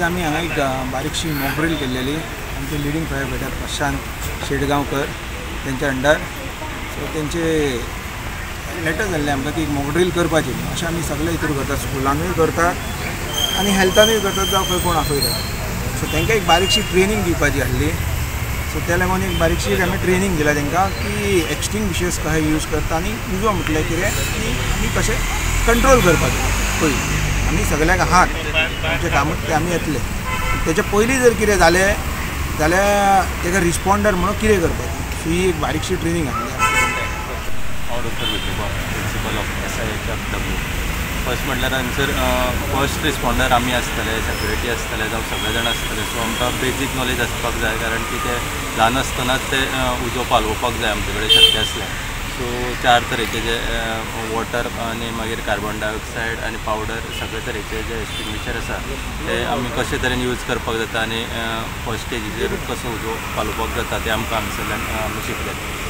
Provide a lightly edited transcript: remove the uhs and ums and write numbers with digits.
आज आम्ही हांगा एक बारीकशी मॉक ड्रिल केलेली आमचे लिडिंग फायर फायटर प्रशांत शेडगांवकर त्यांच्या अंडर सो त्यांचे लेटर जाल्ले आमकां की मॉक ड्रिल करपाची अशें आमी सगळे हितूर करतात स्कुलानूय करतात आनी हेल्थानूय करतात जावं खंय कोण आपयतात सो तांकां एक बारीकशी ट्रेनिंग दिवपाची आहली सो त्या लागून एक बारीकशी आमी ट्रेनिंग दिला तांकां की एक्सटिंग्विशर्स कशे यूज करता आनी उजो म्हटल्यार कितें की आमी कशें कंट्रोल करपाचें पयलीं आमी सगळ्याक आहात आमचें कामूच तें आमी येतले तेचे पयलीं जर कितें जालें जाल्यार ताका रिस्पॉन्डर म्हणून कितें करपाचें सो ही एक बारीकशी ट्रेनिंग आहली प्रिंसिपल ऑफ SIHFW फर्स्ट म्हटल्यार हांगसर फर्स्ट रिस्पॉन्डर आमी आसतले सेक्युरिटी आसतले जावं सगळे जाण आसतले सो आमकां बेजीक नॉलेज आसपाक जाय कारण की ते ल्हान आसतनाच ते उजो पालोवपाक जाय आमचे कडेन शक्य आसलें सो 4 तरेचे जे वॉटर आनी मागीर कार्बन डायऑक्सायड आनी पावडर सगळे तरेचे जे एक्सटिंग्विशर आसा ते आमी कशे तरेन यूज करपाक जाता आनी फर्स्ट स्टेजीचेर कसो उजो पालोवपाक जाता ते आमकां हांगसरल्यान आमी शिकले